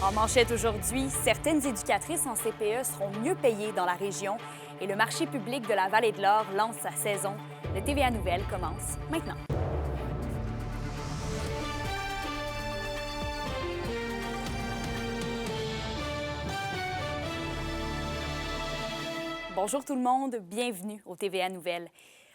En manchette aujourd'hui, certaines éducatrices en CPE seront mieux payées dans la région et le marché public de la Vallée de l'Or lance sa saison. Le TVA Nouvelles commence maintenant. Bonjour tout le monde, bienvenue au TVA Nouvelles.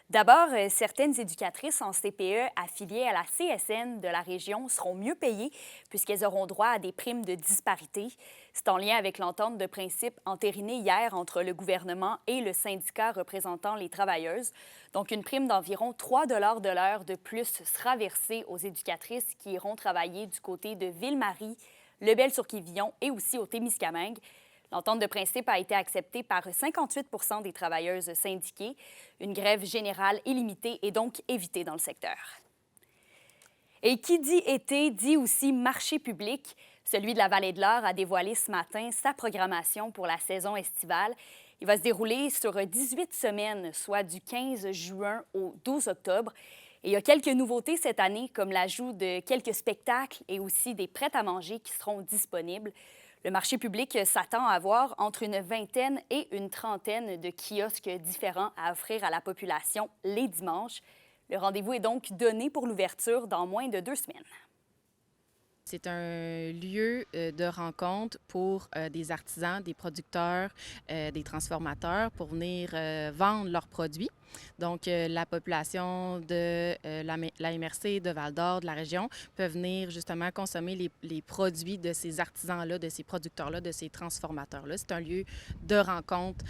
D'abord, certaines éducatrices en CPE affiliées à la CSN de la région seront mieux payées puisqu'elles auront droit à des primes de disparité. C'est en lien avec l'entente de principe entérinée hier entre le gouvernement et le syndicat représentant les travailleuses. Donc, une prime d'environ 3 de l'heure de plus sera versée aux éducatrices qui iront travailler du côté de Ville-Marie, Lebel-sur-Quévillon et aussi au Témiscamingue. L'entente de principe a été acceptée par 58 des travailleuses syndiquées. Une grève générale illimitée est donc évitée dans le secteur. Et qui dit été dit aussi marché public. Celui de la Vallée de l'Or a dévoilé ce matin sa programmation pour la saison estivale. Il va se dérouler sur 18 semaines, soit du 15 juin au 12 octobre. Et il y a quelques nouveautés cette année, comme l'ajout de quelques spectacles et aussi des prêts à manger qui seront disponibles. Le marché public s'attend à avoir entre une vingtaine et une trentaine de kiosques différents à offrir à la population les dimanches. Le rendez-vous est donc donné pour l'ouverture dans moins de 2 semaines. C'est un lieu de rencontre pour des artisans, des producteurs, des transformateurs pour venir vendre leurs produits. Donc, la population de la MRC, de Val-d'Or, de la région, peut venir justement consommer les produits de ces artisans-là, de ces producteurs-là, de ces transformateurs-là. C'est un lieu de rencontre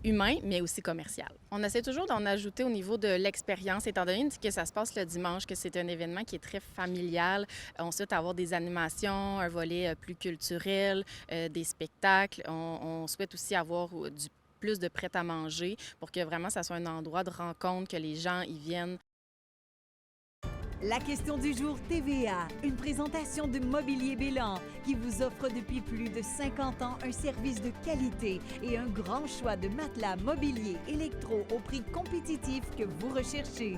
humain, mais aussi commercial. On essaie toujours d'en ajouter au niveau de l'expérience, étant donné que ça se passe le dimanche, que c'est un événement qui est très familial. On souhaite avoir des animations, un volet plus culturel, des spectacles. On souhaite aussi avoir plus de prêt-à-manger pour que vraiment ça soit un endroit de rencontre, que les gens y viennent. La question du jour TVA, une présentation de Mobilier Bélan qui vous offre depuis plus de 50 ans un service de qualité et un grand choix de matelas, mobilier, électro au prix compétitif que vous recherchez.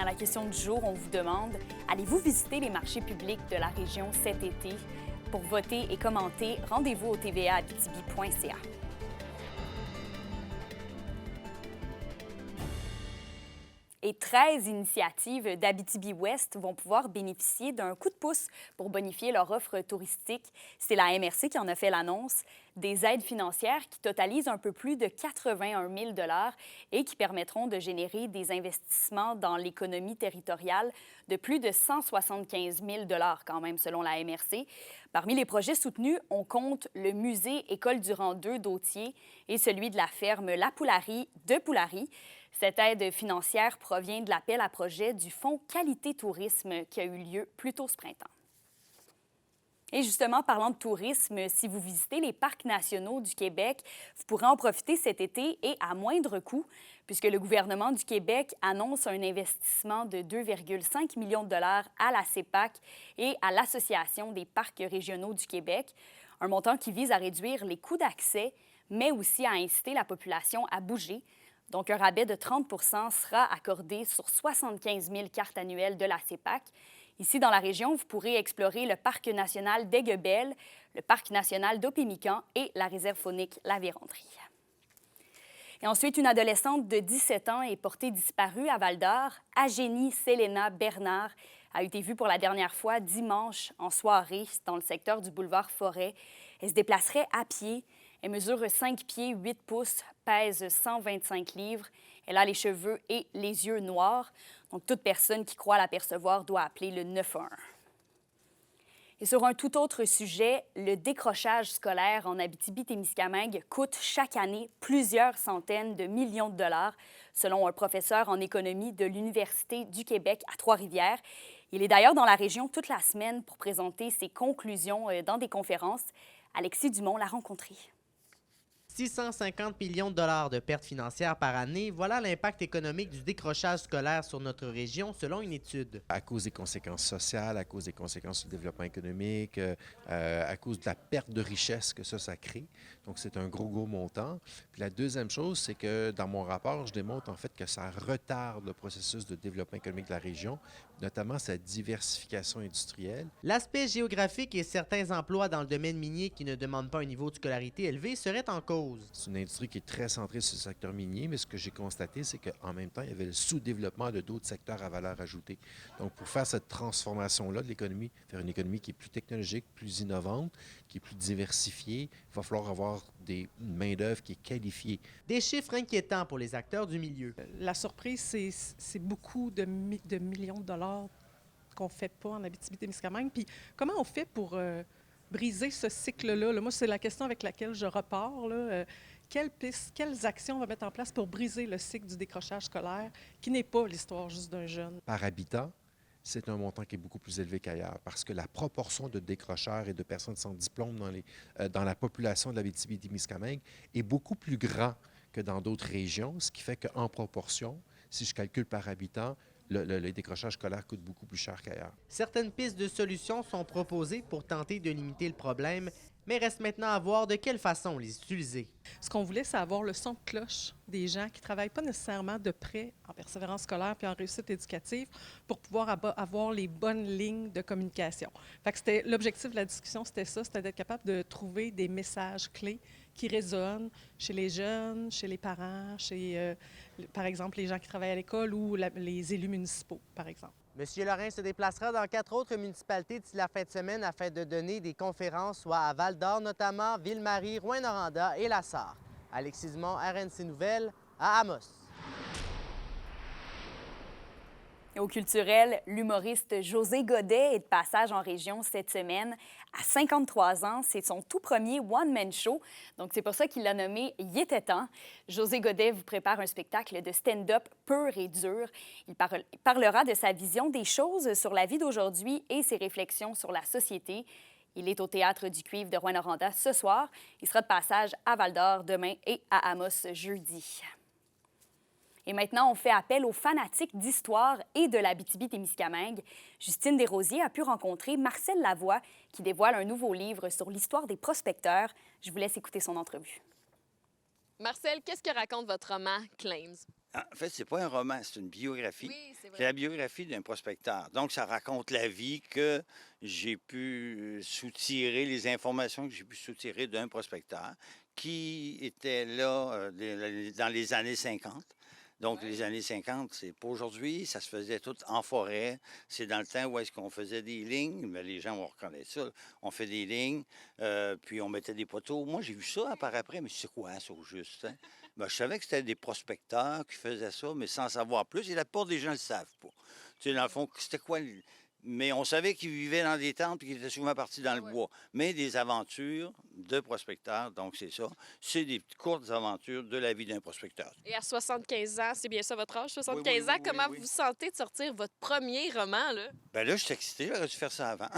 À la question du jour, on vous demande, allez-vous visiter les marchés publics de la région cet été? Pour voter et commenter, rendez-vous au tvaabitibi.ca. Et 13 initiatives d'Abitibi-Ouest vont pouvoir bénéficier d'un coup de pouce pour bonifier leur offre touristique. C'est la MRC qui en a fait l'annonce. Des aides financières qui totalisent un peu plus de 81 000 et qui permettront de générer des investissements dans l'économie territoriale de plus de 175 000 quand même, selon la MRC. Parmi les projets soutenus, on compte le musée École Durand II d'Autier et celui de la ferme La Poularie de Poulary. Cette aide financière provient de l'appel à projet du Fonds Qualité Tourisme qui a eu lieu plus tôt ce printemps. Et justement, parlant de tourisme, si vous visitez les parcs nationaux du Québec, vous pourrez en profiter cet été et à moindre coût, puisque le gouvernement du Québec annonce un investissement de 2,5 millions de dollars à la CEPAC et à l'Association des parcs régionaux du Québec, un montant qui vise à réduire les coûts d'accès, mais aussi à inciter la population à bouger. Donc, un rabais de 30 sera accordé sur 75 000 cartes annuelles de la CEPAC. Ici, dans la région, vous pourrez explorer le Parc national d'Aiguebelle, le Parc national d'Opémican et la réserve faunique La Vérandrie. Et ensuite, une adolescente de 17 ans est portée disparue à Val-d'Or. Agénie Selena Bernard a été vue pour la dernière fois dimanche en soirée dans le secteur du boulevard Forêt. Elle se déplacerait à pied. Elle mesure 5 pieds 8 pouces, pèse 125 livres. Elle a les cheveux et les yeux noirs. Donc, toute personne qui croit l'apercevoir doit appeler le 911. Et sur un tout autre sujet, le décrochage scolaire en Abitibi-Témiscamingue coûte chaque année plusieurs centaines de millions de dollars, selon un professeur en économie de l'Université du Québec à Trois-Rivières. Il est d'ailleurs dans la région toute la semaine pour présenter ses conclusions dans des conférences. Alexis Dumont l'a rencontré. 650 millions de dollars de pertes financières par année, voilà l'impact économique du décrochage scolaire sur notre région, selon une étude. À cause des conséquences sociales, à cause des conséquences sur le développement économique, à cause de la perte de richesse que ça crée. Donc, c'est un gros montant. Puis la deuxième chose, c'est que dans mon rapport, je démontre en fait que ça retarde le processus de développement économique de la région, notamment sa diversification industrielle. L'aspect géographique et certains emplois dans le domaine minier qui ne demandent pas un niveau de scolarité élevé seraient en cause. C'est une industrie qui est très centrée sur le secteur minier, mais ce que j'ai constaté, c'est qu'en même temps, il y avait le sous-développement de d'autres secteurs à valeur ajoutée. Donc, pour faire cette transformation-là de l'économie, faire une économie qui est plus technologique, plus innovante, qui est plus diversifiée, il va falloir avoir une main-d'œuvre qui est qualifiée. Des chiffres inquiétants pour les acteurs du milieu. La surprise, c'est beaucoup de millions de dollars qu'on ne fait pas en Abitibi-Témiscamingue. Puis comment on fait pour briser ce cycle-là? Là, moi, c'est la question avec laquelle je repars. Là. Quelles actions on va mettre en place pour briser le cycle du décrochage scolaire, qui n'est pas l'histoire juste d'un jeune? Par habitant, c'est un montant qui est beaucoup plus élevé qu'ailleurs parce que la proportion de décrocheurs et de personnes sans diplôme dans la population de l'Abitibi-Témiscamingue est beaucoup plus grand que dans d'autres régions, ce qui fait qu'en proportion, si je calcule par habitant, le décrochage scolaire coûte beaucoup plus cher qu'ailleurs. Certaines pistes de solutions sont proposées pour tenter de limiter le problème, mais reste maintenant à voir de quelle façon les utiliser. Ce qu'on voulait, c'est avoir le son de cloche des gens qui ne travaillent pas nécessairement de près en persévérance scolaire puis en réussite éducative pour pouvoir avoir les bonnes lignes de communication. Fait que l'objectif de la discussion, c'était ça, c'était d'être capable de trouver des messages clés qui résonnent chez les jeunes, chez les parents, chez, par exemple, les gens qui travaillent à l'école ou les élus municipaux, par exemple. Monsieur Lorrain se déplacera dans 4 autres municipalités d'ici la fin de semaine afin de donner des conférences, soit à Val-d'Or notamment, Ville-Marie, Rouyn-Noranda et La Sarre. Alexis Dumont, RNC Nouvelles, à Amos. Au culturel, l'humoriste José Godet est de passage en région cette semaine. À 53 ans, c'est son tout premier one-man show. Donc, c'est pour ça qu'il l'a nommé « Il était temps ». José Godet vous prépare un spectacle de stand-up pur et dur. Il parlera de sa vision des choses sur la vie d'aujourd'hui et ses réflexions sur la société. Il est au Théâtre du Cuivre de Rouyn-Noranda ce soir. Il sera de passage à Val-d'Or demain et à Amos jeudi. Et maintenant, on fait appel aux fanatiques d'histoire et de l'Abitibi-Témiscamingue. Justine Desrosiers a pu rencontrer Marcel Lavoie, qui dévoile un nouveau livre sur l'histoire des prospecteurs. Je vous laisse écouter son entrevue. Marcel, qu'est-ce que raconte votre roman Claims? En fait, c'est pas un roman, c'est une biographie. Oui, c'est C'est vrai. la biographie d'un prospecteur. Donc, ça raconte la vie que j'ai pu soutirer, les informations que j'ai pu soutirer d'un prospecteur qui était là dans les années 50. Donc, les années 50, c'est pas aujourd'hui, ça se faisait tout en forêt. C'est dans le temps où est-ce qu'on faisait des lignes, mais les gens vont reconnaître ça. On fait des lignes, puis on mettait des poteaux. Moi, j'ai vu ça par après, mais c'est quoi ça au juste? Hein? Ben, je savais que c'était des prospecteurs qui faisaient ça, mais sans savoir plus. Et la plupart des gens ne le savent pas. Tu sais, dans le fond, c'était quoi? Mais on savait qu'ils vivaient dans des tentes et qu'ils étaient souvent partis dans le bois. Mais des aventures de prospecteurs, donc c'est ça. C'est des courtes aventures de la vie d'un prospecteur. Et à 75 ans, c'est bien ça votre âge, 75 Oui, ans, oui, comment oui. vous vous sentez de sortir votre premier roman, là? Ben là, je suis excité, j'aurais dû faire ça avant.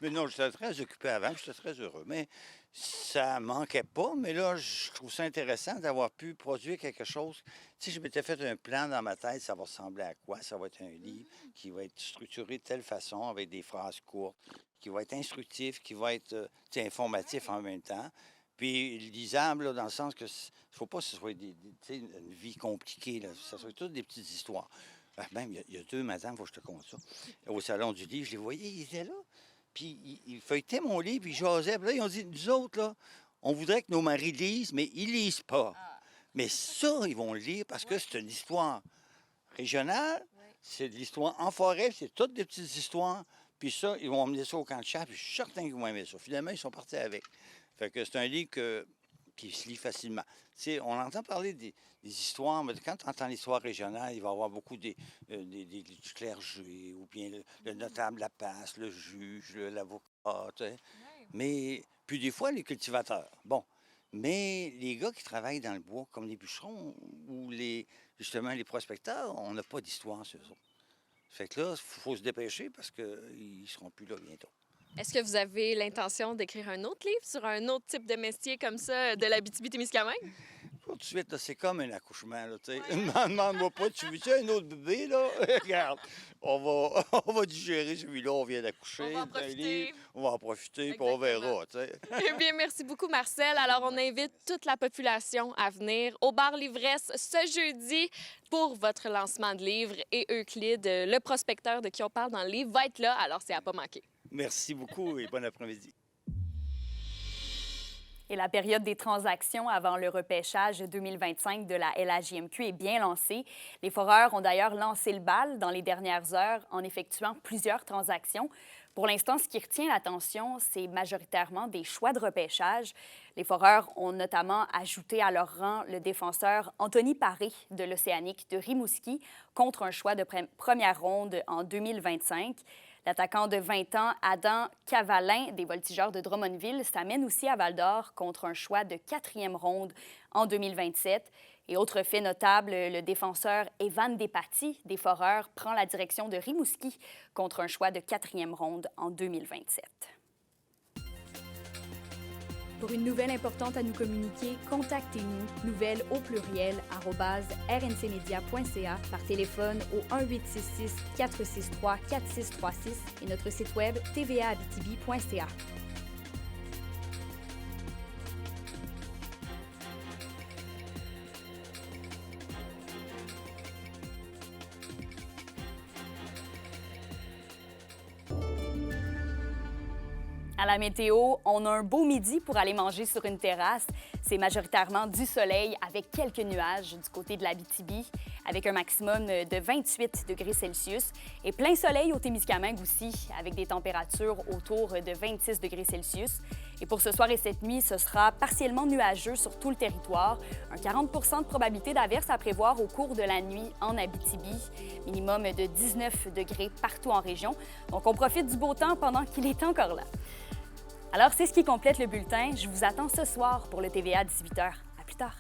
Mais non, j'étais très occupé avant, j'étais très heureux. Mais ça manquait pas, mais là, je trouve ça intéressant d'avoir pu produire quelque chose. Tu sais, je m'étais fait un plan dans ma tête, ça va ressembler à quoi? Ça va être un livre qui va être structuré de telle façon, avec des phrases courtes, qui va être instructif, qui va être tu sais, informatif en même temps. Puis lisable, là, dans le sens que il ne faut pas que ce soit tu sais, une vie compliquée, là. Ça soit toutes des petites histoires. Ah, même, il y a 2 madames, il faut que je te conte ça. Au salon du livre, je les voyais, ils étaient là. Puis ils feuilletaient mon livre, ils jasaient. Puis là, ils ont dit, nous autres, là, on voudrait que nos maris lisent, mais ils lisent pas. Mais ça, ils vont le lire parce que c'est une histoire régionale, c'est de l'histoire en forêt, c'est toutes des petites histoires. Puis ça, ils vont emmener ça au camp de chasse, puis je suis certain qu'ils vont aimer ça. Finalement, ils sont partis avec. Fait que c'est un livre qui se lit facilement. Tu sais, on entend parler des histoires, mais quand tu entends l'histoire régionale, il va y avoir beaucoup du clergé, ou bien le notable la passe, le juge, l'avocat, tu sais. Mais, puis des fois, les cultivateurs. Bon. Mais les gars qui travaillent dans le bois, comme les bûcherons ou justement les prospecteurs, on n'a pas d'histoire sur eux autres. Fait que là, il faut se dépêcher parce qu'ils ne seront plus là bientôt. Est-ce que vous avez l'intention d'écrire un autre livre sur un autre type de métier comme ça de l'Abitibi-Témiscamingue? Pas tout de suite, là, c'est comme un accouchement. Là, tu sais. Demande-moi pas, tu veux un autre bébé? Là? Regarde, on va digérer celui-là, on vient d'accoucher. On va en profiter. On va en profiter, puis on verra. Tu sais. Eh bien, merci beaucoup, Marcel. Alors, on invite toute la population à venir au bar L'Ivresse ce jeudi pour votre lancement de livre. Et Euclide, le prospecteur de qui on parle dans le livre, va être là. Alors, c'est à pas manquer. Merci beaucoup et bon après-midi. Et la période des transactions avant le repêchage 2025 de la LHJMQ est bien lancée. Les foreurs ont d'ailleurs lancé le bal dans les dernières heures en effectuant plusieurs transactions. Pour l'instant, ce qui retient l'attention, c'est majoritairement des choix de repêchage. Les foreurs ont notamment ajouté à leur rang le défenseur Anthony Paré de l'Océanique de Rimouski contre un choix de première ronde en 2025. L'attaquant de 20 ans, Adam Cavalin, des Voltigeurs de Drummondville, s'amène aussi à Val-d'Or contre un choix de 4e ronde en 2027. Et autre fait notable, le défenseur Evan Despatie, des Foreurs, prend la direction de Rimouski contre un choix de 4e ronde en 2027. Pour une nouvelle importante à nous communiquer, contactez-nous, nouvelles au pluriel, @rncmedia.ca, par téléphone au 1-866-463-4636 et notre site web tvaabitibi.ca. À la météo, on a un beau midi pour aller manger sur une terrasse. C'est majoritairement du soleil avec quelques nuages du côté de l'Abitibi, avec un maximum de 28 degrés Celsius. Et plein soleil au Témiscamingue aussi, avec des températures autour de 26 degrés Celsius. Et pour ce soir et cette nuit, ce sera partiellement nuageux sur tout le territoire. Un 40 de probabilité d'averse à prévoir au cours de la nuit en Abitibi. Minimum de 19 degrés partout en région. Donc, on profite du beau temps pendant qu'il est encore là. Alors, c'est ce qui complète le bulletin. Je vous attends ce soir pour le TVA à 18h. À plus tard.